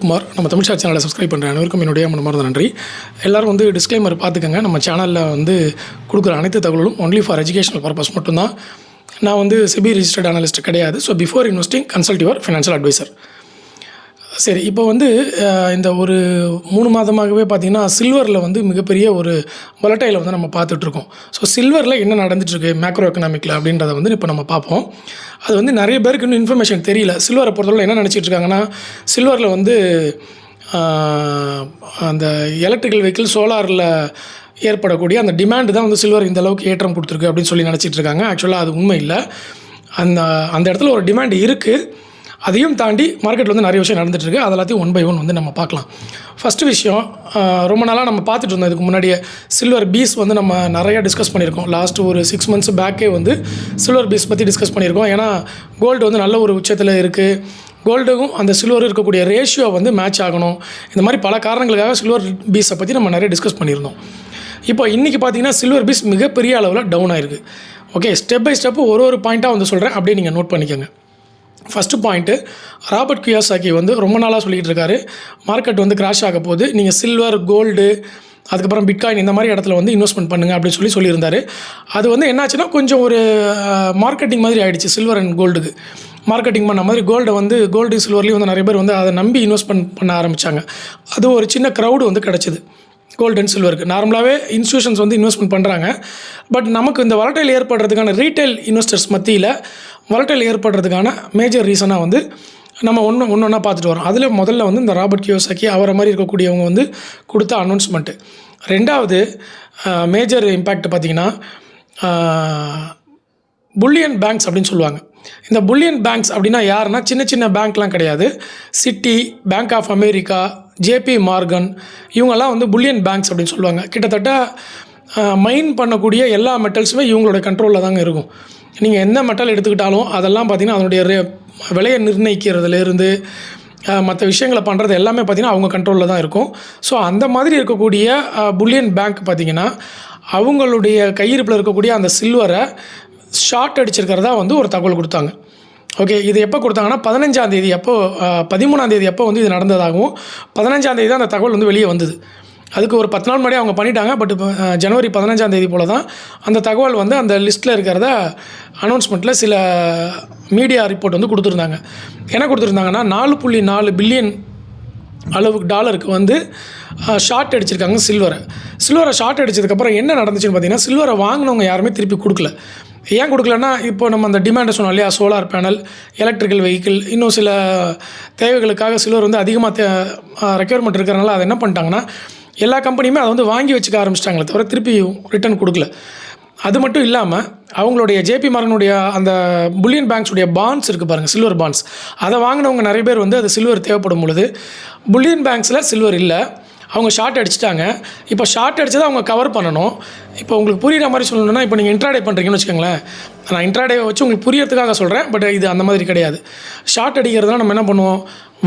குமார் நம்ம தமிழ் ஷாட் சேனலை சப்ஸ்கிரைப் பண்ணுற அனைவருக்கும் என்னுடைய மனமார்ந்த நன்றி. எல்லோரும் வந்து டிஸ்க்ளைமர் பார்த்துக்கோங்க. நம்ம சேனலில் வந்து கொடுக்குற அனைத்து தகவலும் ஒன்லி ஃபார் எஜுகேஷனல் பர்பஸ் மட்டும்தான். நான் வந்து செபி ரிஜிஸ்டர்ட் அனலிஸ்ட் கிடையாது. So before investing consult your financial advisor. சரி, இப்போ வந்து இந்த ஒரு 3 மாதமாகவே பார்த்திங்கன்னா சில்வரில் வந்து மிகப்பெரிய ஒரு வொலட்டைலை வந்து நம்ம பார்த்துட்ருக்கோம். ஸோ சில்வரில் என்ன நடந்துகிட்ருக்கு மேக்ரோ எக்கனாமிக்கில் அப்படின்றத வந்து இப்போ நம்ம பார்ப்போம். அது வந்து நிறைய பேருக்கு இன்னும் இன்ஃபர்மேஷன் தெரியல. சில்வரை பொறுத்தவரை என்ன நினச்சிட்டு இருக்காங்கன்னா, சில்வரில் வந்து அந்த எலக்ட்ரிக்கல் வெஹிக்கிள் சோலாரில் ஏற்படக்கூடிய அந்த டிமாண்டு தான் வந்து சில்வர் இந்த அளவுக்கு ஏற்றம் கொடுத்துருக்கு அப்படின்னு சொல்லி நினச்சிட்டு இருக்காங்க. ஆக்சுவலாக அது உண்மை இல்லை. அந்த இடத்துல ஒரு டிமாண்ட் இருக்குது. அதையும் தாண்டி மார்க்கெட்டில் வந்து நிறைய விஷயம் நடந்துகிட்ருக்கு. அது எல்லாத்தையும் 1 by 1 வந்து நம்ம பார்க்கலாம். ஃபஸ்ட்டு விஷயம், ரொம்ப நாளாக நம்ம பார்த்துட்டு இருந்தோம். இதுக்கு முன்னாடியே சில்வர் பீஸ் வந்து நம்ம நிறையா டிஸ்கஸ் பண்ணியிருக்கோம். லாஸ்ட்டு ஒரு 6 months பேக்கே வந்து சில்வர் பீஸ் பற்றி டிஸ்கஸ் பண்ணியிருக்கோம். ஏன்னா கோல்டு வந்து நல்ல ஒரு உச்சத்தில் இருக்குது. கோல்டுக்கும் அந்த சில்வர் இருக்கக்கூடிய ரேஷியோ வந்து மேட்ச் ஆகணும். இந்த மாதிரி பல காரணங்களுக்காக சில்வர் பீஸை பற்றி நம்ம நிறைய டிஸ்கஸ் பண்ணியிருந்தோம். இப்போ இன்றைக்கி பார்த்திங்கன்னா சில்வர் பீஸ் மிகப்பெரிய அளவில் டவுன் ஆகிருக்கு. ஓகே, ஸ்டெப் பை ஸ்டெப்பு ஒரு பாயிண்ட்டாக வந்து சொல்கிறேன், அப்படியே நீங்கள் நோட் பண்ணிக்கோங்க. ஃபஸ்ட்டு பாயிண்ட்டு, ராபர்ட் கியோசாக்கி வந்து ரொம்ப நாளாக சொல்லிகிட்டு இருக்காரு, மார்க்கெட் வந்து கிராஷ் ஆக போகுது, நீங்கள் சில்வர், கோல்டு, அதுக்கப்புறம் பிட்காயின் இந்த மாதிரி இடத்துல வந்து இன்வெஸ்ட்மெண்ட் பண்ணுங்கள் அப்படின்னு சொல்லியிருந்தார். அது வந்து என்னாச்சுன்னா கொஞ்சம் ஒரு மார்க்கெட்டிங் மாதிரி ஆகிடுச்சு. சில்வர் அண்ட் கோல்டுக்கு மார்க்கெட்டிங் பண்ண மாதிரி கோல்டு சில்வர்லேயும் வந்து நிறைய பேர் வந்து அதை நம்பி இன்வெஸ்ட்மெண்ட் பண்ண ஆரம்பித்தாங்க. அது ஒரு சின்ன க்ரௌடு வந்து கிடச்சிது கோல்டு அண்ட் சில்வருக்கு. நார்மலாகவே இன்ஸ்டியூஷன்ஸ் வந்து இன்வெஸ்ட்மெண்ட் பண்ணுறாங்க. பட் நமக்கு இந்த வொலட்டைல் ஏற்படுறதுக்கான ரீட்டைல் இன்வெஸ்டர்ஸ் மத்தியில் வொலட்டைல் ஏற்படுறதுக்கான மேஜர் ரீசனாக வந்து நம்ம ஒன்றா பார்த்துட்டு வரோம். அதில் முதல்ல வந்து இந்த ராபர்ட் கியோசாக்கி அவரை மாதிரி இருக்கக்கூடியவங்க வந்து கொடுத்த அனௌன்ஸ்மெண்ட்டு. ரெண்டாவது மேஜர் இம்பேக்ட் பார்த்திங்கன்னா புல்லியன் பேங்க்ஸ் அப்படின்னு சொல்லுவாங்க. இந்த புல்லியன் பேங்க்ஸ் அப்படின்னா யாருன்னா சின்ன சின்ன பேங்க்லாம் கிடையாது. Citi, bank of America, JP Morgan, இவங்கெல்லாம் வந்து புல்லியன் பேங்க்ஸ் அப்படின்னு சொல்லுவாங்க. கிட்டத்தட்ட மைன் பண்ணக்கூடிய எல்லா மெட்டல்ஸுமே இவங்களோட கண்ட்ரோலில் தாங்க இருக்கும். நீங்கள் எந்த மெட்டல் எடுத்துக்கிட்டாலும் அதெல்லாம் பார்த்திங்கன்னா அதனுடைய விலையை நிர்ணயிக்கிறதுலேருந்து மற்ற விஷயங்களை பண்ணுறது எல்லாமே பார்த்திங்கன்னா அவங்க கண்ட்ரோலில் தான் இருக்கும். ஸோ அந்த மாதிரி இருக்கக்கூடிய புல்லியன் பேங்க் பார்த்திங்கன்னா அவங்களுடைய கையிருப்பில் இருக்கக்கூடிய அந்த சில்வரை ஷார்ட் அடிச்சிருக்கிறதா வந்து ஒரு தகவல் கொடுத்தாங்க. ஓகே, இது எப்போ கொடுத்தாங்கன்னா 15ஆம் தேதி அப்போ 13ஆம் தேதி அப்போ வந்து இது நடந்ததாகவும் 15ஆம் தேதி தான் அந்த தகவல் வந்து வெளியே வந்தது. அதுக்கு ஒரு 10 நாள் முன்னாடி அவங்க பண்ணிட்டாங்க. பட் ஜனவரி 15ஆம் தேதி போல் தான் அந்த தகவல் வந்து அந்த லிஸ்ட்டில் இருக்கிறத அனௌன்ஸ்மெண்ட்டில் சில மீடியா ரிப்போர்ட் வந்து கொடுத்துருந்தாங்க. என்ன கொடுத்துருந்தாங்கன்னா 4.4 பில்லியன் அளவுக்கு டாலருக்கு வந்து ஷார்ட் அடிச்சிருக்காங்க சில்வரை ஷார்ட் அடித்ததுக்கப்புறம் என்ன நடந்துச்சுன்னு பார்த்தீங்கன்னா, சில்வரை வாங்கினவங்க யாருமே திருப்பி கொடுக்கல. ஏன் கொடுக்கலன்னா, இப்போ நம்ம அந்த டிமாண்டை சொன்னோம் இல்லையா, சோலார் பேனல், எலக்ட்ரிக்கல் வெஹிக்கிள், இன்னும் சில தேவைகளுக்காக சில்வர் வந்து அதிகமாக ரெக்யர்மெண்ட் இருக்கிறனால அதை என்ன பண்ணிட்டாங்கன்னா எல்லா கம்பெனியுமே அதை வந்து வாங்கி வச்சுக்க ஆரம்பிச்சிட்டாங்களே தவிர திருப்பி ரிட்டர்ன் கொடுக்கல. அது மட்டும் இல்லாமல் அவங்களுடைய ஜேபி மார்கனுடைய அந்த புல்லியன் பேங்க்ஸுடைய பாண்ட்ஸ் இருக்குது பாருங்கள், சில்வர் பாண்ட்ஸ், அதை வாங்கினவங்க நிறைய பேர் வந்து அது சில்வர் தேவைப்படும் பொழுது புல்லியன் பேங்க்ஸில் சில்வர் இல்லை, அவங்க ஷார்ட் அடிச்சிட்டாங்க. இப்போ ஷார்ட் அடித்ததை அவங்க கவர் பண்ணணும். இப்போ உங்களுக்கு புரிகிற மாதிரி சொல்லணும்னா, இப்போ நீங்கள் இன்ட்ராடே பண்ணுறீங்கன்னு வச்சுக்கோங்களேன். நான் இன்ட்ராடே வச்சு உங்களுக்கு புரியறதுக்காக சொல்கிறேன். பட் இது அந்த மாதிரி கிடையாது. ஷார்ட் அடிக்கிறதுனா நம்ம என்ன பண்ணுவோம்,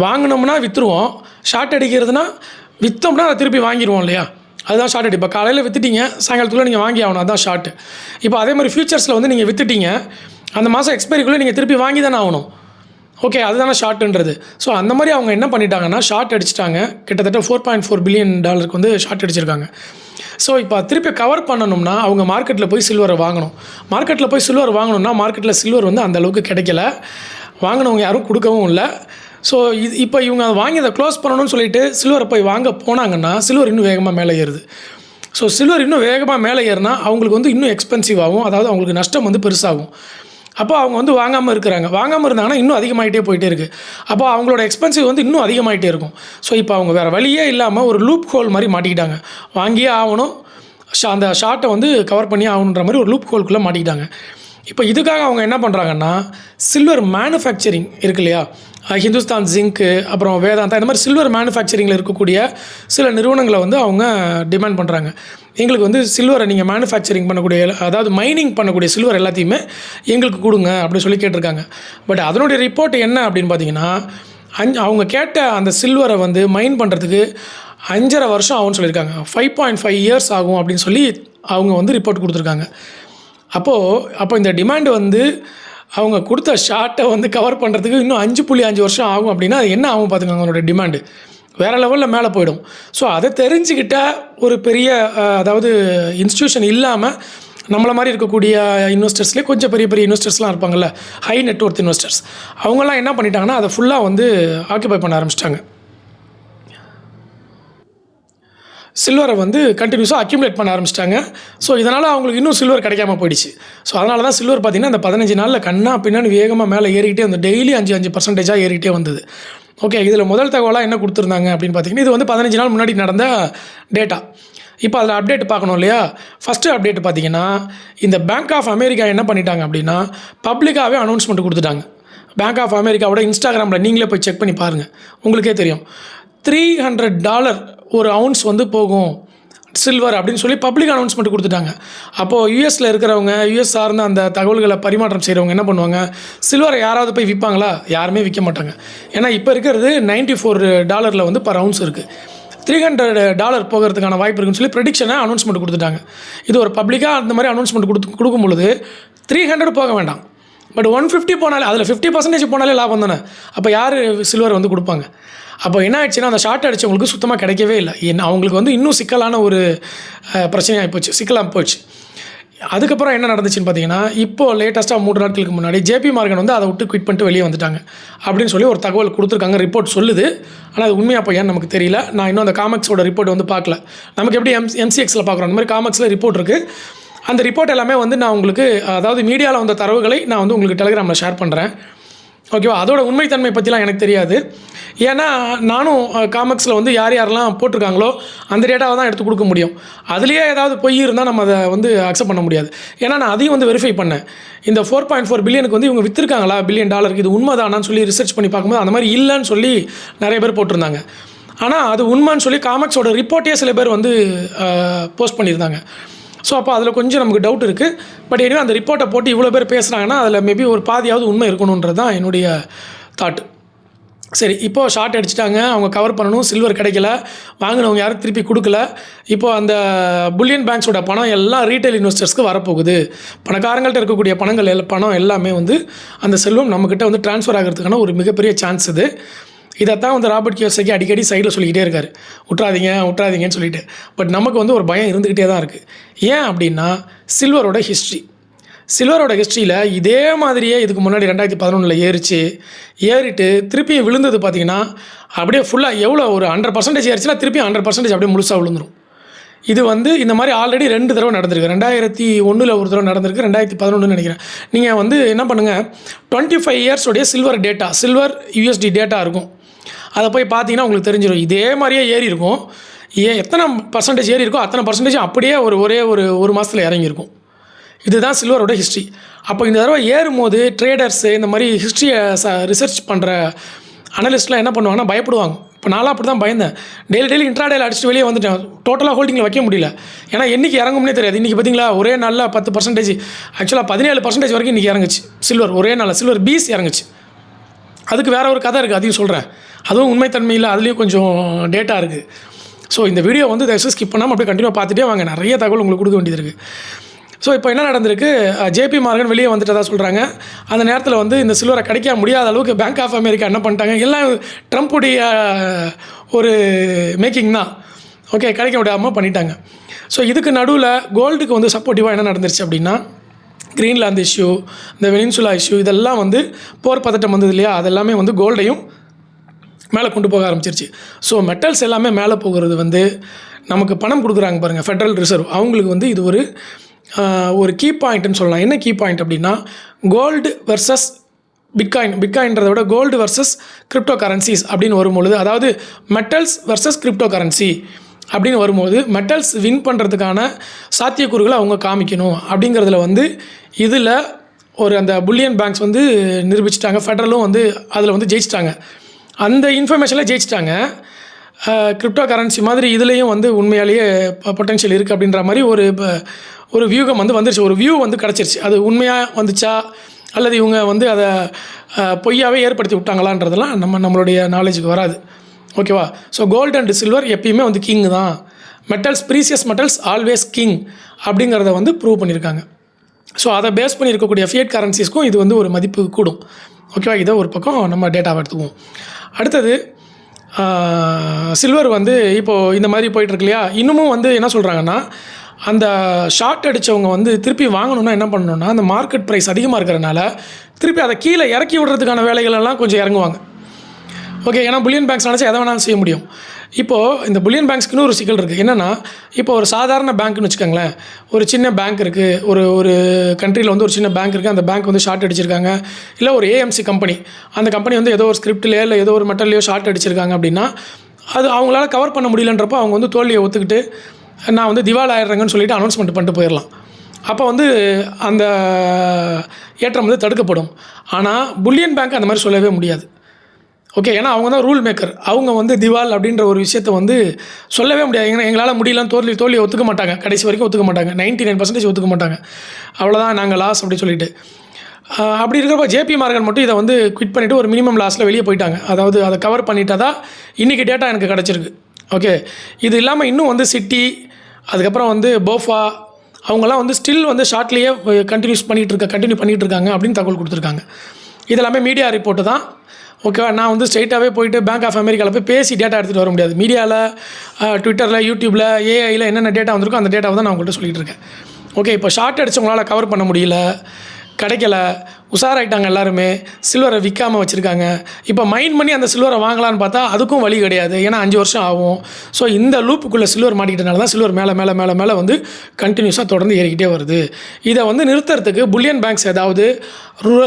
வாங்கினோம்னா விற்றுருவோம். ஷார்ட் அடிக்கிறதுனா விற்றோம்னா அதை திருப்பி வாங்கிடுவோம் இல்லையா, அதுதான் ஷார்ட் அடி. இப்போ காலையில் விற்றுட்டீங்க, சாயங்காலத்துக்குள்ளே நீங்கள் வாங்கி ஆகணும், அதுதான் ஷார்ட். இப்போ அதே மாதிரி ஃபியூச்சர்ஸில் வந்து நீங்கள் விற்றுட்டீங்க, அந்த மாதம் எக்ஸ்பைரிக்குள்ளே நீங்கள் திருப்பி வாங்கி தானே ஆகணும். ஓகே, அதுதானே ஷார்ட்டுன்றது. ஸோ அந்த மாதிரி அவங்க என்ன பண்ணிட்டாங்கன்னா ஷார்ட் அடிச்சிட்டாங்க. கிட்டத்தட்ட 4.4 பில்லியன் டாலருக்கு வந்து ஷார்ட் அடிச்சிருக்காங்க. ஸோ இப்போ திருப்பி கவர் பண்ணணும்னா அவங்க மார்க்கெட்டில் போய் சில்வரை வாங்கணும். மார்க்கெட்டில் சில்வர் வந்து அந்த அளவுக்கு கிடைக்கல, வாங்கினவங்க யாரும் கொடுக்கவும் இல்லை. ஸோ இப்போ இவங்க அதை வாங்கி அதை க்ளோஸ் பண்ணணும்னு சொல்லிட்டு சில்வரை போய் வாங்க போனாங்கன்னா சில்வர் இன்னும் வேகமாக மேலே ஏறுது. ஸோ சில்வர் இன்னும் வேகமாக மேலே ஏறுனா அவங்களுக்கு வந்து இன்னும் எக்ஸ்பென்சிவ் ஆகும், அதாவது அவங்களுக்கு நஷ்டம் வந்து பெருசாகும். அப்போ அவங்க வந்து வாங்காமல் இருந்தாங்கன்னா இன்னும் அதிகமாகிட்டே போயிட்டே இருக்குது. அப்போ அவங்களோட எக்ஸ்பென்சிவ் வந்து இன்னும் அதிகமாகிட்டே இருக்கும். ஸோ இப்போ அவங்க வேறு வழியே இல்லாமல் ஒரு லூப் ஹோல் மாதிரி மாட்டிக்கிட்டாங்க. வாங்கியே ஆகணும், அந்த ஷார்ட்டை வந்து கவர் பண்ணியே ஆகணுன்ற மாதிரி ஒரு லூப் ஹோல்குள்ளே மாட்டிக்கிட்டாங்க. இப்போ இதுக்காக அவங்க என்ன பண்ணுறாங்கன்னா, சில்வர் மேனுஃபேக்சரிங் இருக்கு இல்லையா, ஹிந்துஸ்தான் ஜிங்க்கு, அப்புறம் வேதாந்தா, இந்த மாதிரி சில்வர் மேனுஃபேக்சரிங்கில் இருக்கக்கூடிய சில நிறுவனங்களை வந்து அவங்க டிமாண்ட் பண்ணுறாங்க. எங்களுக்கு வந்து சில்வரை நீங்கள் மேனுஃபேக்சரிங் பண்ணக்கூடிய, அதாவது மைனிங் பண்ணக்கூடிய சில்வர் எல்லாத்தையுமே எங்களுக்கு கொடுங்க அப்படின்னு சொல்லி கேட்டிருக்காங்க. பட் அதனுடைய ரிப்போர்ட் என்ன அப்படின்னு பார்த்தீங்கன்னா, அவங்க கேட்ட அந்த சில்வரை வந்து மைன் பண்ணுறதுக்கு 5.5 வருஷம் ஆகும்னு சொல்லியிருக்காங்க. 5.5 years ஆகும் அப்படின்னு சொல்லி அவங்க வந்து ரிப்போர்ட் கொடுத்துருக்காங்க. அப்போ இந்த டிமாண்டு வந்து அவங்க கொடுத்த ஷார்ட்டை வந்து கவர் பண்ணுறதுக்கு இன்னும் 5.5 வருஷம் ஆகும் அப்படின்னா அது என்ன ஆகும் பார்த்துக்கோங்க. அவங்களோட டிமாண்டு வேறு லெவலில் மேலே போயிடும். ஸோ அதை தெரிஞ்சுக்கிட்ட ஒரு பெரிய அதாவது இன்ஸ்டியூஷன் இல்லாமல் நம்மளை மாதிரி இருக்கக்கூடிய இன்வெஸ்டர்ஸ்லேயே கொஞ்சம் பெரிய பெரிய இன்வெஸ்டர்ஸ்லாம் இருப்பாங்கள்ல, ஹை நெட்வொர்த் இன்வெஸ்டர்ஸ், அவங்களாம் என்ன பண்ணிட்டாங்கன்னா அதை ஃபுல்லாக வந்து ஆக்கியபை பண்ண ஆரம்பிச்சிட்டாங்க. சில்வரை வந்து கண்டினியூஸாக அக்யூமுலேட் பண்ண ஆரம்பிச்சிட்டாங்க. ஸோ இதனால் அவங்களுக்கு இன்னும் சில்வர் கிடைக்காம போயிடுச்சு. ஸோ அதனால தான் சில்வர் பார்த்திங்கன்னா அந்த 15 நாளில் கண்ணா பின்னாடி வேகமாக மேலே ஏறிக்கிட்டே வந்து டெய்லி 5% ஏறிக்கிட்டே வந்தது. ஓகே, இதில் முதல் தகவலாக என்ன கொடுத்துருந்தாங்க அப்படின்னு பார்த்தீங்கன்னா, இது வந்து 15 நாள் முன்னாடி நடந்த டேட்டா. இப்போ அதில் அப்டேட் பார்க்கணும் இல்லையா? ஃபஸ்ட்டு அப்டேட் பார்த்திங்கன்னா, இந்த பேங்க் ஆஃப் அமெரிக்கா என்ன பண்ணிட்டாங்க அப்படின்னா பப்ளிக்காகவே அனௌன்ஸ்மெண்ட் கொடுத்துட்டாங்க. பேங்க் ஆஃப் அமெரிக்காவோட இன்ஸ்டாகிராமில் நீங்களே போய் செக் பண்ணி பாருங்கள், உங்களுக்கே தெரியும். $300 ஒரு அவுன்ஸ் வந்து போகும் சில்வர் அப்படின்னு சொல்லி பப்ளிக் அனௌன்ஸ்மெண்ட் கொடுத்துட்டாங்க. அப்போது யூஎஸில் இருக்கிறவங்க, யூஎஸ் சார்ந்த அந்த தகவல்களை பரிமாற்றம் செய்கிறவங்க என்ன பண்ணுவாங்க, சில்வரை யாராவது போய் விற்பாங்களா? யாருமே விற்க மாட்டாங்க. ஏன்னா இப்போ இருக்கிறது $94 வந்து பர் அவுன்ஸ் இருக்குது. $300 போகிறதுக்கான வாய்ப்பு இருக்குன்னு சொல்லி ப்ரெடிக்ஷனை அனௌன்ஸ்மெண்ட் கொடுத்துட்டாங்க. இது ஒரு பப்ளிக்காக அந்த மாதிரி அனௌன்ஸ்மெண்ட் கொடுக்கும் பொழுது 300 போக வேண்டாம், பட் 150 போனாலே, அதில் 50% போனாலே லாபம் தானே. அப்போ யார் சில்வர் வந்து கொடுப்பாங்க? அப்போ என்ன ஆயிடுச்சுன்னா அந்த ஷார்ட் அடித்தவங்களுக்கு சுத்தமாக கிடைக்கவே இல்லை. அவங்களுக்கு வந்து இன்னும் சிக்கலான ஒரு பிரச்சனையாக போச்சு, சிக்கலாக போச்சு. அதுக்கப்புறம் என்ன நடந்துச்சுன்னு பார்த்தீங்கன்னா, இப்போது லேட்டஸ்ட்டாக 3 நாட்களுக்கு முன்னாடி ஜேபி மார்கன் வந்து அதை விட்டு குவிட் பண்ணிட்டு வெளியே வந்துட்டாங்க அப்படின்னு சொல்லி ஒரு தகவல் கொடுத்துருக்காங்க. ரிப்போர்ட் சொல்லுது. ஆனால் அது உண்மையாக போய் ஏன்னு நமக்கு தெரியல. நான் இன்னும் அந்த காமெக்ஸோட ரிப்போர்ட் வந்து பார்க்கல. நமக்கு எப்படி MCXயில் பார்க்குறோம், அந்த மாதிரி காமெக்ஸில் ரிப்போர்ட் இருக்குது. அந்த ரிப்போர்ட் எல்லாமே வந்து நான் உங்களுக்கு, அதாவது மீடியாவில் வந்த தரவுகளை நான் வந்து உங்களுக்கு டெலிகிராமில் ஷேர் பண்ணுறேன். ஓகேவா? அதோட உண்மைத்தன்மை பற்றிலாம் எனக்கு தெரியாது. ஏன்னா நானும் காமெக்ஸில் வந்து யாரெல்லாம் போட்டிருக்காங்களோ அந்த டேட்டாவை தான் எடுத்து கொடுக்க முடியும். அதுலேயே ஏதாவது பொய் இருந்தால் நம்ம அதை வந்து அக்செப்ட் பண்ண முடியாது. ஏன்னா நான் அதையும் வந்து வெரிஃபை பண்ணேன். இந்த 4.4 பில்லியனுக்கு வந்து இவங்க விற்றுருக்காங்களா, $1 இது உண்மைதானான்னு சொல்லி ரிசர்ச் பண்ணி பார்க்கும்போது அந்த மாதிரி இல்லைன்னு சொல்லி நிறைய பேர் போட்டிருந்தாங்க. ஆனால் அது உண்மைன்னு சொல்லி காமெக்ஸோட ரிப்போர்ட்டே சில பேர் வந்து போஸ்ட் பண்ணியிருந்தாங்க. ஸோ அப்போ அதில் கொஞ்சம் நமக்கு டவுட் இருக்குது. பட் எனவே அந்த ரிப்போர்ட்டை போட்டு இவ்வளோ பேர் பேசுகிறாங்கன்னா அதில் மேபி ஒரு பாதியாவது உண்மை இருக்கணுன்றது தான் என்னுடைய தாட்டு. சரி, இப்போது ஷார்ட் அடிச்சிட்டாங்க, அவங்க கவர் பண்ணணும், சில்வர் கிடைக்கல, வாங்கினவங்க யாரும் திருப்பி கொடுக்கல. இப்போது அந்த புல்லியன் பேங்க்ஸோட பணம் எல்லாம் ரீட்டைல் இன்வெஸ்டர்ஸ்க்கு வரப்போகுது. பணக்காரங்கள்ட்ட இருக்கக்கூடிய பணம் எல்லாமே வந்து அந்த செல்வம் நம்மக்கிட்ட வந்து ட்ரான்ஸ்ஃபர் ஆகிறதுக்கான ஒரு மிகப்பெரிய சான்ஸ் இது. இதைத்தான் வந்து ராபர்ட் கியோசாகி அடிக்கடி சைடில் சொல்லிக்கிட்டே இருக்கார், விட்றாதீங்கன்னு சொல்லிட்டு. பட் நமக்கு வந்து ஒரு பயம் இருந்துக்கிட்டே தான் இருக்குது. ஏன் அப்படின்னா சில்வரோட ஹிஸ்ட்ரியில் இதே மாதிரியே இதுக்கு முன்னாடி 2011 ஏறிட்டு திருப்பி விழுந்தது பார்த்திங்கன்னா அப்படியே ஃபுல்லாக எவ்வளோ ஒரு 100% ஏறிச்சுன்னா திருப்பி 100% அப்படியே முழுசாக விழுந்துடும். இது வந்து இந்த மாதிரி ஆல்ரெடி 2 தடவை நடந்திருக்கு. 2001 ஒரு தடவை நடந்திருக்கு, 2011 நினைக்கிறேன். நீங்கள் வந்து என்ன பண்ணுங்கள், 25 இயர்ஸோடைய சில்வர் USD டேட்டா இருக்கும். அதை போய் பார்த்தீங்கன்னா உங்களுக்கு தெரிஞ்சிடும். இதே மாதிரியே ஏறி இருக்கும். எத்தனை % ஏறி இருக்கோ அத்தனை % அப்படியே ஒரே ஒரு மாதத்தில் இறங்கியிருக்கும். இதுதான் சில்வரோட ஹிஸ்ட்ரி. அப்போ இந்த தடவை ஏறும்போது ட்ரேடர்ஸு, இந்த மாதிரி ஹிஸ்ட்ரியை ரிசர்ச் பண்ணுற அனலிஸ்ட்லாம் என்ன பண்ணுவாங்கன்னா பயப்படுவாங்க. இப்போ நான்லாம் அப்படி தான் பயந்தேன். டெய்லி இன்ட்ராடேயில் அடிச்சுட்டு வெளியே வந்துட்டேன். டோட்டலாக ஹோல்டிங்கில் வைக்க முடியல. ஏன்னா என்றைக்கு இறங்கும்னே தெரியாது. இன்றைக்கி பார்த்தீங்களா ஒரே நாளில் 10%, ஆக்சுவலாக 17% வரைக்கும் இன்றைக்கி இறங்குச்சு சில்வர். ஒரே நாளில் சில்வர் பீஸ் இறங்குச்சு. அதுக்கு வேறு ஒரு கதை இருக்குது, அதையும் சொல்கிறேன். அதுவும் உண்மைத்தன்மை இல்லை, அதுலேயும் கொஞ்சம் டேட்டா இருக்குது. ஸோ இந்த வீடியோ வந்து தயவுசெய்து ஸ்கிப் பண்ணாமல் அப்படியே கண்டினியூ பார்த்துட்டே வாங்க, நிறைய தகவல் உங்களுக்கு கொடுக்க வேண்டியது இருக்குது. ஸோ இப்போ என்ன நடந்திருக்கு, ஜேபி மார்கன் வெளியே வந்துட்டதா சொல்கிறாங்க. அந்த நேரத்தில் வந்து இந்த சில்வரை கிடைக்க முடியாத அளவுக்கு பேங்க் ஆஃப் அமெரிக்கா என்ன பண்ணிட்டாங்க, எல்லாம் ட்ரம்ப்புடைய ஒரு மேக்கிங் தான். ஓகே, கிடைக்க விடாமல் பண்ணிட்டாங்க. ஸோ இதுக்கு நடுவில் கோல்டுக்கு வந்து சப்போர்ட்டிவாக என்ன நடந்துருச்சு அப்படின்னா, கிரீன்லாந்து இஷ்யூ, இந்த வெனின்சுலா இஷ்யூ, இதெல்லாம் வந்து போர் பதட்டம் வந்தது இல்லையா, அதெல்லாமே வந்து கோல்டையும் மேலே கொண்டு போக ஆரம்பிச்சிருச்சு. ஸோ மெட்டல்ஸ் எல்லாமே மேலே போகிறது வந்து நமக்கு பணம் கொடுக்குறாங்க பாருங்கள், ஃபெட்ரல் ரிசர்வ், அவங்களுக்கு வந்து இது ஒரு கீ பாயிண்ட்டுன்னு சொல்லலாம். என்ன கீ பாயிண்ட் அப்படின்னா, கோல்டு வெர்சஸ் பிட்காயின்றதை விட கோல்டு வெர்சஸ் கிரிப்டோ கரன்சிஸ் அப்படின்னு வரும்பொழுது, அதாவது மெட்டல்ஸ் வெர்சஸ் கிரிப்டோ கரன்சி அப்படின்னு வரும்போது மெட்டல்ஸ் வின் பண்ணுறதுக்கான சாத்தியக்கூறுகளை அவங்க காமிக்கணும் அப்படிங்கிறதுல வந்து இதில் அந்த புல்லியன் பேங்க்ஸ் வந்து நிரூபிச்சிட்டாங்க. ஃபெடரலும் வந்து அதில் வந்து ஜெயிச்சிட்டாங்க, அந்த இன்ஃபர்மேஷனில் ஜெயிச்சிட்டாங்க. கிரிப்டோ கரன்சி மாதிரி இதுலேயும் வந்து உண்மையாலேயே பொட்டென்ஷியல் இருக்குது அப்படின்ற மாதிரி ஒரு வியூகம் வந்து வந்துருச்சு, ஒரு வியூ வந்து கிடச்சிருச்சு. அது உண்மையாக வந்துச்சா அல்லது இவங்க வந்து அதை பொய்யாவே ஏற்படுத்தி விட்டாங்களான்றதெல்லாம் நம்மளுடைய நாலேஜுக்கு வராது. ஓகேவா? ஸோ கோல்டு அண்ட் சில்வர் எப்பயுமே வந்து கிங் தான், metals precious metals always king அப்படிங்கிறத வந்து ப்ரூவ் பண்ணியிருக்காங்க. ஸோ அதை பேஸ் பண்ணி இருக்கக்கூடிய ஃபியட் கரன்சிஸ்க்கும் இது வந்து ஒரு மதிப்பு கூடும். ஓகேவா? இதை ஒரு பக்கம் நம்ம டேட்டாவை எடுத்துக்குவோம். அடுத்தது சில்வர் வந்து இப்போது இந்த மாதிரி போயிட்டுருக்கு இல்லையா? இன்னமும் வந்து என்ன சொல்கிறாங்கன்னா, அந்த ஷார்ட் அடித்தவங்க வந்து திருப்பி வாங்கணுன்னா என்ன பண்ணணுன்னா, அந்த மார்க்கெட் ப்ரைஸ் அதிகமாக இருக்கிறனால திருப்பி அதை கீழே இறக்கி விடுறதுக்கான வேலைகளெல்லாம் கொஞ்சம் இறங்குவாங்க. ஓகே, ஏன்னா புல்லியன் பேங்க்ஸ் நினச்சா எதை வேணாலும் செய்ய முடியும். இப்போது இந்த புல்லியன் பேங்க்ஸ்க்குன்னு ஒரு சிக்கல் இருக்குது. என்னென்னா, இப்போ ஒரு சாதாரண பேங்க்னு வச்சுக்கோங்களேன், ஒரு சின்ன பேங்க் இருக்குது, ஒரு கண்ட்ரியில் வந்து ஒரு சின்ன பேங்க் இருக்குது, அந்த பேங்க் வந்து ஷார்ட் அடிச்சிருக்காங்க. இல்லை ஒரு ஏஎம்சி கம்பெனி, அந்த கம்பெனி வந்து ஏதோ ஒரு ஸ்கிரிப்ட்லேயோ இல்லை ஏதோ ஒரு மெட்டல்லையோ ஷார்ட் அடிச்சிருக்காங்க அப்படின்னா, அது அவங்களால கவர் பண்ண முடியலன்றப்போ அவங்க வந்து தோல்வியை ஒத்துக்கிட்டு நான் வந்து திவால் ஆயிடுறேங்கன்னு சொல்லிட்டு அனௌன்ஸ்மெண்ட் பண்ணிட்டு போயிடலாம். அப்போ வந்து அந்த ஏற்றம் வந்து தடுக்கப்படும். ஆனால் புல்லியன் பேங்க் அந்த மாதிரி சொல்லவே முடியாது. ஓகே, ஏன்னா அவங்க தான் ரூல் மேக்கர். அவங்க வந்து திவால் அப்படின்ற ஒரு விஷயத்தை வந்து சொல்லவே முடியாது. ஏன்னா எங்களால் முடியலன்னு தோல்வியை ஒத்துக்க மாட்டாங்க. கடைசி வரைக்கும் ஒத்துக்க மாட்டாங்க. 99% ஒத்துக்க மாட்டாங்க. அவ்வளோதான், நாங்கள் லாஸ் அப்படி சொல்லிட்டு. அப்படி இருக்கிறப்ப ஜேபி மார்கன் மட்டும் இதை வந்து குவிட் பண்ணிவிட்டு ஒரு மினிமம் லாஸில் வெளியே போயிட்டாங்க. அதாவது அதை கவர் பண்ணிட்டா தான் இன்றைக்கி டேட்டா எனக்கு கிடச்சிருக்கு. ஓகே, இது இல்லாமல் இன்னும் வந்து சிட்டி, அதுக்கப்புறம் வந்து போஃபா, அவங்களாம் வந்து ஸ்டில் வந்து ஷார்ட்லேயே கண்டினியூ பண்ணிகிட்டு இருக்காங்க அப்படின்னு தகவல் கொடுத்துருக்காங்க. இதெல்லாமே மீடியா ரிப்போர்ட்டு தான். ஓகேவா? நான் வந்து ஸ்ட்ரைட்டாகவே போயிட்டு பேங்க் ஆஃப் அமெரிக்காவில் போய் பேசி டேட்டா எடுத்துகிட்டு வர முடியாது. மீடியாவில், ட்விட்டரில், யூடியூப்பில், ஏஐயில் என்னென்ன டேட்டா வந்திருக்கோ அந்த டேட்டாவை தான் நான் உங்கள்கிட்ட சொல்லிகிட்டு இருக்கேன். ஓகே, இப்போ ஷார்ட் அடிச்சவங்களால் கவர் பண்ண முடியல, கிடைக்கல, உஷாராயிட்டாங்க எல்லாருமே, சில்வரை விற்காமல் வச்சுருக்காங்க. இப்போ மைண்ட் பண்ணி அந்த சில்வரை வாங்கலான்னு பார்த்தா அதுக்கும் வழி கிடையாது. ஏன்னா 5 வருஷம் ஆகும். ஸோ இந்த லூப்புக்குள்ளே சில்வர் மாட்டிக்கிட்டனால தான் சில்வர் மேலே வந்து கண்டினியூஸாக தொடர்ந்து ஏறிக்கிட்டே வருது. இதை வந்து நிறுத்துறதுக்கு புல்லியன் பேங்க்ஸ் ஏதாவது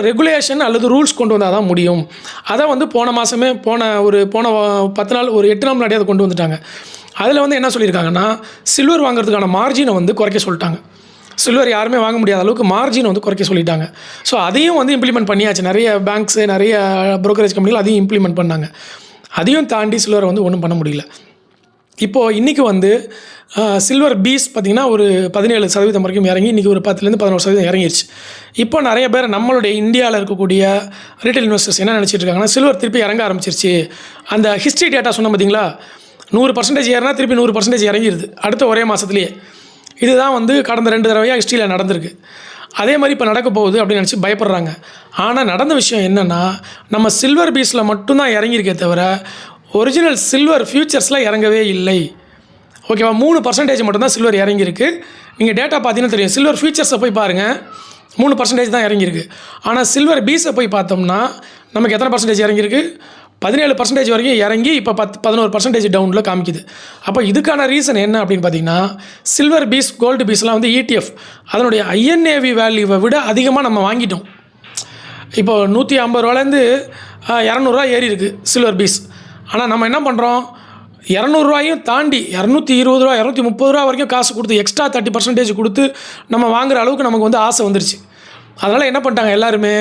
ரெகுலேஷன் அல்லது ரூல்ஸ் கொண்டு வந்தால் தான் முடியும். அதை வந்து போன 10 நாள், ஒரு 8 நாள் முன்னாடி அதை கொண்டு வந்துட்டாங்க. அதில் வந்து என்ன சொல்லியிருக்காங்கன்னா, சில்வர் வாங்குறதுக்கான மார்ஜினை வந்து குறைக்க சொல்லிட்டாங்க. சில்வர் யாருமே வாங்க முடியாத அளவுக்கு மார்ஜின் வந்து குறைக்க சொல்லிட்டாங்க. ஸோ அதையும் வந்து இம்ப்ளிமெண்ட் பண்ணியாச்சு. நிறைய பேங்க்ஸு, நிறைய ப்ரோக்கரேஜ் கம்பெனிகள் அதையும் இம்ப்ளிமெண்ட் பண்ணாங்க. அதையும் தாண்டி சில்வரை வந்து ஒன்றும் பண்ண முடியல. இப்போது இன்றைக்கி வந்து சில்வர் பீஸ் பார்த்திங்கன்னா ஒரு 17% வரைக்கும் இறங்கி இன்றைக்கி ஒரு 10-11% இறங்கிருச்சு. இப்போ நிறைய பேர் நம்மளுடைய இந்தியாவில் இருக்கக்கூடிய ரீட்டைல் இன்வெஸ்டர்ஸ் என்ன நினச்சிட்டு இருக்காங்கன்னா, சில்வர் திருப்பி இறங்க ஆரம்பிச்சிருச்சு. அந்த ஹிஸ்ட்ரி டேட்டா சொன்ன பார்த்தீங்களா, 100% ஏறினா திருப்பி 100% இறங்கிடுது அடுத்த ஒரே மாதத்துலேயே. இதுதான் வந்து கடந்த 2 தடவையாக ஹிஸ்ட்ரியில் நடந்திருக்கு. அதே மாதிரி இப்போ நடக்க போகுது அப்படின்னு நினச்சி பயப்படுறாங்க. ஆனால் நடந்த விஷயம் என்னென்னா, நம்ம சில்வர் பீஸில் மட்டும்தான் இறங்கியிருக்கே தவிர ஒரிஜினல் சில்வர் ஃபியூச்சர்ஸில் இறங்கவே இல்லை. ஓகேவா? 3% மட்டும்தான் சில்வர் இறங்கியிருக்கு. நீங்கள் டேட்டா பார்த்தீங்கன்னா தெரியும். சில்வர் ஃபியூச்சர்ஸை போய் பாருங்கள், 3% தான் இறங்கியிருக்கு. ஆனால் சில்வர் பீஸை போய் பார்த்தோம்னா நமக்கு எத்தனை பர்சன்டேஜ் இறங்கியிருக்கு? 17% வரைக்கும் இறங்கி இப்போ 11% டவுனில் காமிக்குது. அப்போ இதுக்கான ரீசன் என்ன அப்படின்னு பார்த்தீங்கன்னா, சில்வர் பீஸ், கோல்டு பீஸ்லாம் வந்து ETF அதனுடைய ஐஎன்ஏவி வேல்யூவை விட அதிகமாக நம்ம வாங்கிட்டோம். இப்போது 150 ரூபாலேருந்து 200 ரூபா ஏறி இருக்குது சில்வர் பீஸ். ஆனால் நம்ம என்ன பண்ணுறோம், 200 ரூபாயும் தாண்டி 220 ரூபா, 230 ரூபா வரைக்கும் காசு கொடுத்து எக்ஸ்ட்ரா 30% கொடுத்து நம்ம வாங்குகிற அளவுக்கு நமக்கு வந்து ஆசை வந்துருச்சு. அதனால் என்ன பண்ணிட்டாங்க எல்லாருமே,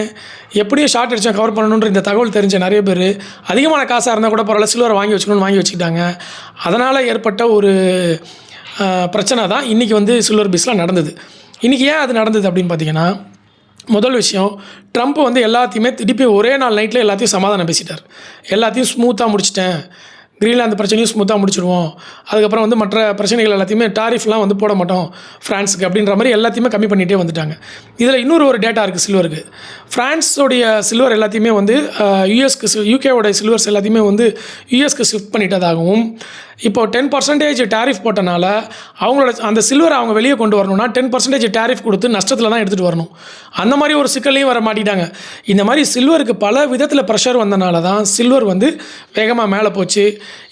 எப்படியும் ஷார்ட் அடிச்சா கவர் பண்ணணுன்ற இந்த தகவல் தெரிஞ்ச நிறைய பேர் அதிகமான காசாக இருந்தால் கூட பரவாயில்ல, சில்வரை வாங்கி வச்சுக்கிட்டாங்க. அதனால் ஏற்பட்ட ஒரு பிரச்சனை தான் இன்றைக்கி வந்து சில்வர் பீஸ்லாம் நடந்தது. இன்றைக்கி ஏன் அது நடந்தது அப்படின்னு பார்த்தீங்கன்னா, முதல் விஷயம், ட்ரம்ப் வந்து எல்லாத்தையுமே திருப்பி ஒரே நாள் நைட்டில் எல்லாத்தையும் சமாதானம் பேசிட்டார். எல்லாத்தையும் ஸ்மூத்தாக முடிச்சிட்டேன், கிரீன்லாந்து பிரச்சனையும் ஸ்மூத்தாக முடிச்சிடுவோம், அதுக்கப்புறம் வந்து மற்ற பிரச்சனைகள் எல்லாத்தையுமே டாரிஃப்லாம் வந்து போட மாட்டோம் ஃப்ரான்ஸுக்கு அப்படின்ற மாதிரி எல்லாத்தையுமே கம்மி பண்ணிகிட்டே வந்துட்டாங்க. இதில் இன்னொரு டேட்டா இருக்குது சில்வருக்கு. ஃப்ரான்ஸோடைய சில்வர் எல்லாத்தையுமே வந்து யூகேவோடைய சில்வர்ஸ் எல்லாத்தையுமே வந்து யூஎஸ்க்கு ஷிஃப்ட் பண்ணிட்டதாகவும், இப்போது 10% டேரிஃப் போட்டனால அவங்களோட அந்த சில்வரை அவங்க வெளியே கொண்டு வரணும்னா 10% டேரிஃப் கொடுத்து நஷ்டத்தில் தான் எடுத்துகிட்டு வரணும். அந்த மாதிரி ஒரு சிக்கல்லையும் வர மாட்டிட்டாங்க. இந்த மாதிரி சில்வருக்கு பல விதத்தில் ப்ரெஷர் வந்தனால தான் சில்வர் வந்து வேகமாக மேலே போச்சு.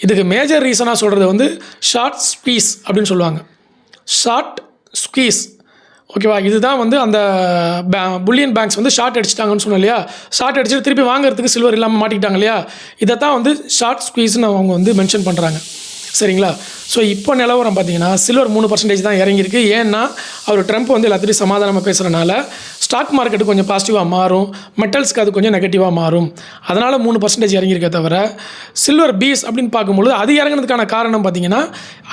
இதுக்கு மேஜர் ரீசனாக சொல்கிறது வந்து ஷார்ட் ஸ்குவீஸ் அப்படின்னு சொல்லுவாங்க. ஷார்ட் ஸ்குவீஸ், ஓகேவா? இதுதான் வந்து அந்த புல்லியன் பேங்க்ஸ் வந்து ஷார்ட் அடிச்சிட்டாங்கன்னு சொன்னோம் இல்லையா, ஷார்ட் அடிச்சுட்டு திருப்பி வாங்குறதுக்கு சில்வர் இல்லாமல் மாட்டிக்கிட்டாங்க இல்லையா, இதை தான் வந்து ஷார்ட் ஸ்குவீஸ்னு அவங்க வந்து மென்ஷன் பண்ணுறாங்க. சரிங்களா? ஸோ இப்போ நிலவரம் பார்த்தீங்கன்னா சில்வர் 3% தான் இறங்கியிருக்கு. ஏன்னா அவர் ட்ரம்ப் வந்து எல்லாத்தையும் சமாதானமாக பேசுகிறனால ஸ்டாக் மார்க்கெட்டு கொஞ்சம் பாசிட்டிவாக மாறும், மெட்டல்ஸ்க்கு அது கொஞ்சம் நெகட்டிவாக மாறும். அதனால் 3% இறங்கியிருக்கே தவிர சில்வர் பீஸ் அப்படின்னு பார்க்கும்பொழுது அது இறங்கினதுக்கான காரணம் பார்த்தீங்கன்னா,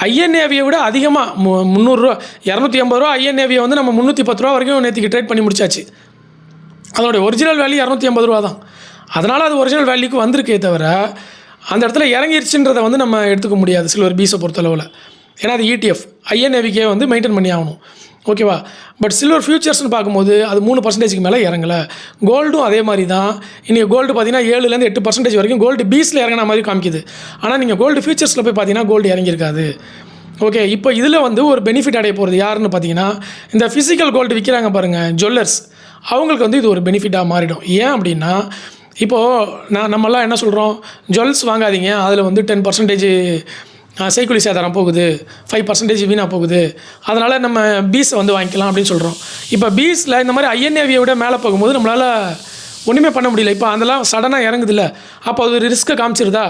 ஐஎன்ஏவியை விட அதிகமாக 300 ரூபா, 280 ரூபா ஐஎன்ஏவியை வந்து நம்ம 310 ரூபா வரைக்கும் நேற்றுக்கு ட்ரேட் பண்ணி முடிச்சாச்சு. அதோடைய ஒரிஜினல் வேல்யூ 280 ரூபா தான். அதனால் அது ஒரிஜினல் வேல்யூக்கு வந்திருக்கே தவிர அந்த இடத்துல இறங்கிருச்சுன்றதை வந்து நம்ம எடுத்துக்க முடியாது சில்வர் பீஸை பொறுத்தளவில். ஏன்னா அது ETF ஐஎன்ஏவிக்கே வந்து மெயின்டைன் பண்ணி ஆகணும். ஓகேவா? பட் சில்வர் ஃபியூச்சர்ஸ்னு பார்க்கும்போது அது 3% மேலே இறங்கலை. கோல்டும் அதே மாதிரி தான். இன்றைக்கி கோல்டு பார்த்தீங்கன்னா 7-8% வரைக்கும் கோல்டு பீஸில் இறங்கின மாதிரி காமிக்குது. ஆனால் நீங்கள் கோல்டு ஃபியூச்சர்ஸில் போய் பார்த்தீங்கன்னா கோல்டு இறங்கியிருக்காது. ஓகே, இப்போ இதில் வந்து ஒரு பெனிஃபிட் அடைய போகிறது யாருன்னு பார்த்தீங்கன்னா, இந்த ஃபிசிக்கல் கோல்டு விற்கிறாங்க பாருங்கள், ஜுவல்லர்ஸ், அவங்களுக்கு வந்து இது ஒரு பெனிஃபிட்டாக மாறிடும். ஏன் அப்படின்னா, இப்போது நம்மலாம் என்ன சொல்கிறோம், ஜுவல்ஸ் வாங்காதீங்க, அதில் வந்து 10% செய்கூலி சேதாரம் போகுது, 5% வீணாக போகுது, அதனால் நம்ம பீஸை வந்து வாங்கிக்கலாம் அப்படின்னு சொல்கிறோம். இப்போ பீஸில் இந்த மாதிரி ஐஎன்ஏவியை விட மேலே போகும்போது நம்மளால் ஒன்றுமே பண்ண முடியல. இப்போ அதெல்லாம் சடனாக இறங்குதில்ல, அப்போ அது ஒரு ரிஸ்க்கை காமிச்சிருதா?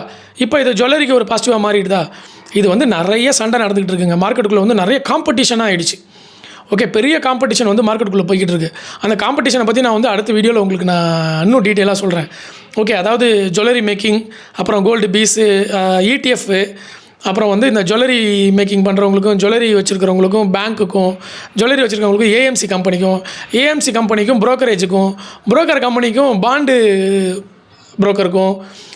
இப்போ இது ஜுவல்லரிக்கு ஒரு பாசிட்டிவாக மாறிடுதா? இது வந்து நிறைய சண்டை நடந்துகிட்டு இருக்குங்க. மார்க்கெட்டுக்குள்ளே வந்து நிறைய காம்படிஷனாக ஆகிடுச்சு. ஓகே, பெரிய காம்படிஷன் வந்து மார்க்கெட்டுக்குள்ளே போய்கிட்டு இருக்குது. அந்த காம்படிஷனை பற்றி நான் வந்து அடுத்த வீடியோவில் உங்களுக்கு நான் இன்னும் டீட்டெயிலாக சொல்கிறேன். ஓகே, அதாவது ஜுவல்லரி மேக்கிங், அப்புறம் கோல்டு பீஸு, ETF, அப்புறம் வந்து இந்த ஜுவல்லரி மேக்கிங் பண்ணுறவங்களுக்கும், ஜுவல்லரி வச்சுருக்கிறவங்களுக்கும், பேங்க்குக்கும், ஜுவல்லரி வச்சுருக்கவங்களுக்கும், ஏஎம்சி கம்பெனிக்கும், புரோக்கர் கம்பெனிக்கும், பாண்டு புரோக்கருக்கும்.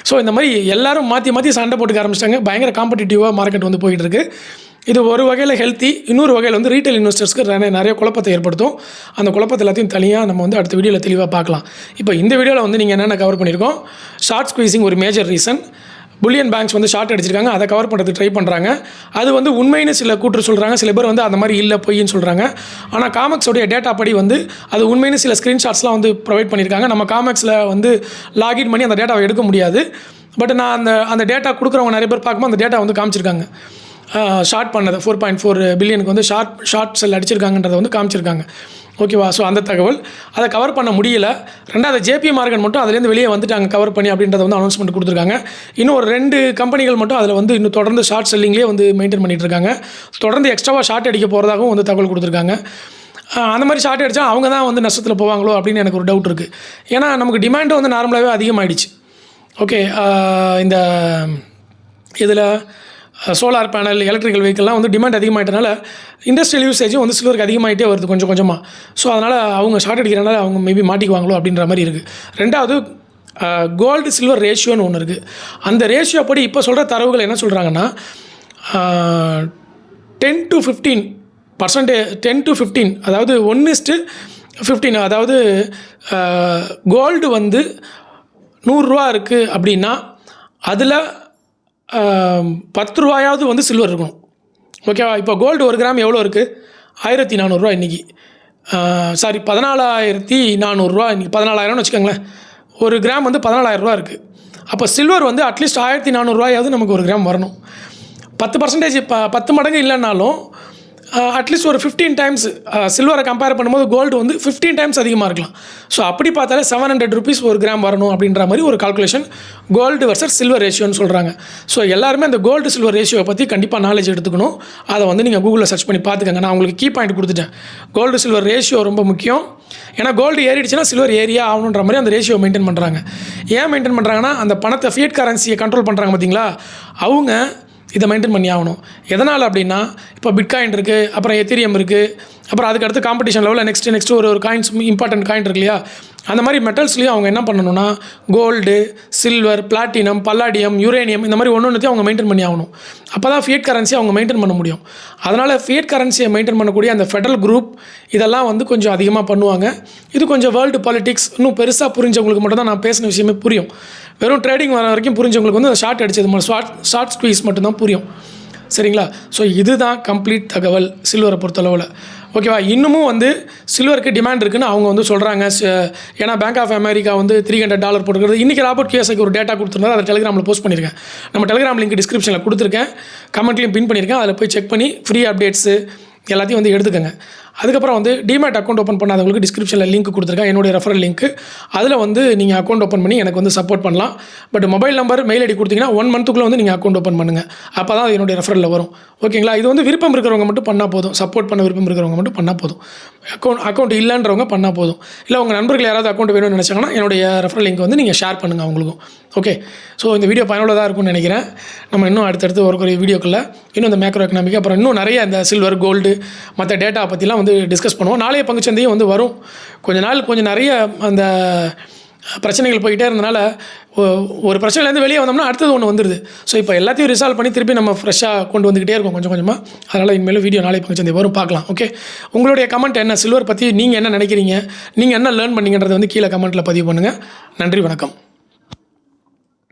ஸோ இந்த மாதிரி எல்லோரும் மாற்றி சண்டை போட்டுக்க ஆரம்பிச்சிட்டாங்க. பயங்கர காம்படிட்டிவாக மார்க்கெட் வந்து போயிட்டு இருக்குது. இது ஒரு வகையில் ஹெல்த்தி, இன்னொரு வகையில் வந்து ரீட்டைல் இன்வெஸ்டர்ஸ்க்கு நிறைய குழப்பத்தை ஏற்படுத்தும். அந்த குழப்பத்தை எல்லாத்தையும் தனியாக நம்ம வந்து அடுத்த வீடியோவில் தெளிவாக பார்க்கலாம். இப்போ இந்த வீடியோவில் வந்து நீங்கள் என்னென்ன கவர் பண்ணியிருக்கோம், ஷார்ட் ஸ்குவீசிங் ஒரு மேஜர் ரீசன், புல்லியன் பேங்க்ஸ் வந்து ஷார்ட் அடிச்சிருக்காங்க, அதை கவர் பண்ணுறதுக்கு ட்ரை பண்ணுறாங்க. அது வந்து உண்மைன்னு சில கூற்று சொல்கிறாங்க, சில பேர் வந்து அந்த மாதிரி இல்லை, பொய்ன்னு சொல்கிறாங்க. ஆனால் காமெக்ஸோடைய டேட்டா படி வந்து அது உண்மைன்னு சில ஸ்க்ரீன்ஷாட்ஸ்லாம் வந்து ப்ரொவைட் பண்ணியிருக்காங்க. நம்ம காமெக்ஸில் வந்து லாகின் பண்ணி அந்த டேட்டாவை எடுக்க முடியாது. பட் நான் அந்த டேட்டா கொடுக்குறவங்க நிறைய பேர் பார்க்கும்போது அந்த டேட்டா வந்து காமிச்சிருக்காங்க. ஷார்ட் பண்ணது 4.4 பில்லியனுக்கு வந்து ஷார்ட் செல் அடிச்சிருக்காங்கன்றதை வந்து காமிச்சிருக்காங்க. ஓகேவா? ஸோ அந்த தகவல் அதை கவர் பண்ண முடியல. ரெண்டாவது JP மார்கன் மட்டும் அதுலேருந்து வெளியே வந்துட்டாங்க கவர் பண்ணி அப்படின்றத வந்து அனௌன்ஸ்மெண்ட் கொடுத்துருக்காங்க. இன்னும் ஒரு 2 கம்பெனிகள் மட்டும் அதில் வந்து இன்னும் தொடர்ந்து ஷார்ட் செல்லிங்லேயே வந்து மெயின்டைன் பண்ணிகிட்டு இருக்காங்க. தொடர்ந்து எக்ஸ்ட்ராவாக ஷார்ட் அடிக்க போகிறதாகவும் வந்து தகவல் கொடுத்துருக்காங்க. அந்த மாதிரி ஷார்ட் அடித்தா அவங்க தான் வந்து நஷ்டத்தில் போவாங்களோ அப்படின்னு எனக்கு ஒரு டவுட் இருக்குது. ஏன்னா நமக்கு டிமாண்டும் வந்து நார்மலாகவே அதிகமாகிடுச்சு. ஓகே, இந்த இதில் சோலார் பேனல், எலக்ட்ரிக்கல் வெஹிக்கிள்லாம் வந்து டிமாண்ட் அதிகமாகிட்டனால இண்டஸ்ட்ரியல் யூசேஜும் வந்து சில்வருக்கு அதிகமாகிட்டே வருது கொஞ்சம் கொஞ்சமாக. ஸோ அதனால் அவங்க ஷார்ட் அடிக்கிறனால அவங்க மேபி மாட்டிக்குவாங்களோ அப்படின்ற மாதிரி இருக்குது. ரெண்டாவது, கோல்டு சில்வர் ரேஷியோன்னு ஒன்று இருக்குது. அந்த ரேஷியோ படி இப்போ சொல்கிற தரவுகள் என்ன சொல்கிறாங்கன்னா 10-15%, 10-15, அதாவது 1:15. அதாவது கோல்டு வந்து 100 ரூபா இருக்குது அப்படின்னா அதில் 10 ரூபாயாவது வந்து சில்வர் இருக்கணும். ஓகேவா? இப்போ கோல்டு 1 கிராம் எவ்வளோ இருக்குது? 1400 ரூபா இன்றைக்கி. 14,400 ரூபா இன்றைக்கி. 14,000ன்னு வச்சுக்கோங்களேன். 1 கிராம் வந்து 14,000 ரூபா இருக்குது. அப்போ சில்வர் வந்து அட்லீஸ்ட் 1,400 ரூபாயாவது நமக்கு 1 கிராம் வரணும். 10% 10 மடங்கு இல்லைன்னாலும் அட்லீஸ்ட் ஒரு 15 டைம்ஸ் சில்வரை கம்பேர் பண்ணும்போது கோல்டு வந்து 15 டைம்ஸ் அதிகமாக இருக்கலாம். ஸோ அப்படி பார்த்தாலே 700 rupees 1 கிராம் வரணும் அப்படின்ற மாதிரி ஒரு கால்குலேஷன் கோல்டு வர்சஸ் சில்வர் ரேஷியோன்னு சொல்கிறாங்க. ஸோ எல்லாருமே அந்த கோல்டு சில்வர் ரேஷியோவை பற்றி கண்டிப்பாக நாலேஜ் எடுத்துக்கணும். அதை வந்து நீங்கள் கூகுளில் சர்ச் பண்ணி பார்த்துக்கங்க. நான் உங்களுக்கு கீ பாயிண்ட் கொடுத்துட்டேன். கோல்டு சில்வர் ரேஷியோ ரொம்ப முக்கியம். ஏன்னா கோல்டு ஏறிடுச்சுன்னா சில்வர் ஏரியா ஆகணுன்ற மாதிரி அந்த ரேஷியோ மெயின்டைன் பண்ணுறாங்க. ஏன் மெயின்டைன் பண்ணுறாங்கன்னா, அந்த பணத்தை ஃபியட் கரன்சியை கண்ட்ரோல் பண்ணுறாங்க பார்த்தீங்களா, அவங்க இதை மெயின்டைன் பண்ணி ஆகணும். எதனால் அப்படின்னா, இப்போ பிட்காயின் இருக்குது, அப்புறம் எத்தீரியம் இருக்குது, அப்புறம் அதுக்கடுத்து காம்படிஷன் லெவலில் நெக்ஸ்ட் ஒரு காயின்ஸ், இம்பார்ட்டன்ட் காயின் இருக்கு இல்லையா, அந்த மாதிரி மெட்டல்ஸ்லேயும் அவங்க என்ன பண்ணணும்னா கோல்டு, சில்வர், பிளாட்டினம், பல்லாடியம், யுரேனியம் இந்த மாதிரி ஒன்றுத்தையும் அவங்க மெயின்டைன் பண்ணி ஆகணும். அப்போ தான் ஃபியட் கரன்சியை அவங்க மெயின்டைன் பண்ண முடியும். அதனால் ஃபியட் கரன்சியை மெயின்டைன் பண்ணக்கூடிய அந்த ஃபெடரல் குரூப் இதெல்லாம் வந்து கொஞ்சம் அதிகமாக பண்ணுவாங்க. இது கொஞ்சம் வேர்ல்டு பாலிடிக்ஸ் இன்னும் பெருசாக புரிஞ்சவங்களுக்கு மட்டும் தான் நான் பேசின விஷயமே புரியும். வெறும் ட்ரேடிங் வர வரைக்கும் புரிஞ்சவங்களுக்கு வந்து ஷார்ட் அடிச்சது ஷார்ட் ஸ்குவீஸ் மட்டும்தான் புரியும். சரிங்களா? ஸோ இதுதான் கம்ப்ளீட் தகவல் சில்வரை பொறுத்தளவில். ஓகேவா? இன்னமும் வந்து சில்வருக்கு டிமாண்ட் இருக்குன்னு அவங்க வந்து சொல்கிறாங்க. ஏன்னா பேங்க் ஆஃப் அமெரிக்கா வந்து $300 போட்டுக்கிறது. இன்றைக்கி ராபர்ட் கியோசாகி ஒரு டேட்டா கொடுத்துருந்தாரு, அதை டெலிகிராமில் போஸ்ட் பண்ணியிருக்கேன். நம்ம டெலிகிராம் லிங்க் டிஸ்கிரிப்ஷனில் கொடுத்துருக்கேன், கமெண்ட்லையும் பின் பண்ணியிருக்கேன். அதில் போய் செக் பண்ணி ஃப்ரீ அப்டேட்ஸு எல்லாத்தையும் வந்து எடுத்துக்கங்க. அதுக்கப்புறம் வந்து டிமேட் அக்கௌண்ட் ஓப்பன் பண்ணாதவங்களுக்கு டிஸ்கிரிப்ஷனில் லிங்க் கொடுத்துருக்கேன், என்னுடைய ரெஃபரல் லிங்க். அதில் வந்து நீங்கள் அக்கௌண்ட் ஓப்பன் பண்ணி எனக்கு வந்து சப்போர்ட் பண்ணலாம். But mobile number, mail ID கொடுத்தீங்கன்னா 1 மந்த்துக்குள்ளே வந்து நீங்கள் அக்கௌண்ட் ஓப்பன் பண்ணுங்கள். அப்போ தான் என்னுடைய ரெஃபரலில் வரும். ஓகேங்களா? இது வந்து விருப்பம் இருக்கிறவங்க மட்டும் பண்ணால் போதும். சப்போர்ட் பண்ண விருப்பம் இருக்கிறவங்க மட்டும் பண்ணால் போதும். அக்கௌண்ட் இல்லைன்றவங்க பண்ணால் போதும். இல்லை உங்கள் நண்பர்கள் யாராவது அக்கௌண்ட் வேணும்னு நினச்சாங்கன்னா என்னுடைய ரெஃபரல் லிங்க் வந்து நீங்கள் ஷேர் பண்ணுங்கள் அவங்களுக்கும். ஓகே, ஸோ இந்த வீடியோ பயனுள்ளதாக இருக்கும்னு நினைக்கிறேன். நம்ம இன்னும் அடுத்தடுத்து ஒரு வீடியோக்குள்ளே இன்னும் இந்த மேக்ரோ எக்கனாமிக், அப்புறம் இன்னும் நிறைய இந்த சில்வர், கோல்டு, மற்ற டேட்டா பற்றிலாம் வந்து டிஸ்கஸ் பண்ணுவோம். நாளைய பங்குச்சந்தையும் வந்து வரும். கொஞ்சம் நிறைய அந்த பிரச்சனைகள் போய்கிட்டே இருந்தனால ஒரு பிரச்சனையிலேருந்து வெளியே வந்தோம்னா அடுத்தது ஒன்று வந்துடுது. ஸோ இப்போ எல்லாத்தையும் ரிசால்வ் பண்ணி திருப்பி நம்ம ஃப்ரெஷ்ஷாக கொண்டு வந்துக்கிட்டே இருக்கோம் கொஞ்சம் கொஞ்சமாக. அதனால் இனிமேல் வீடியோ நாளை பங்கு வரும் பார்க்கலாம். ஓகே, உங்களுடைய கமெண்ட் என்ன, சில்வர் பற்றி நீங்கள் என்ன நினைக்கிறீங்க, நீங்கள் என்ன லேர்ன் பண்ணீங்கன்றதை வந்து கீழே கமெண்ட்டில் பதிவு பண்ணுங்கள். நன்றி, வணக்கம்.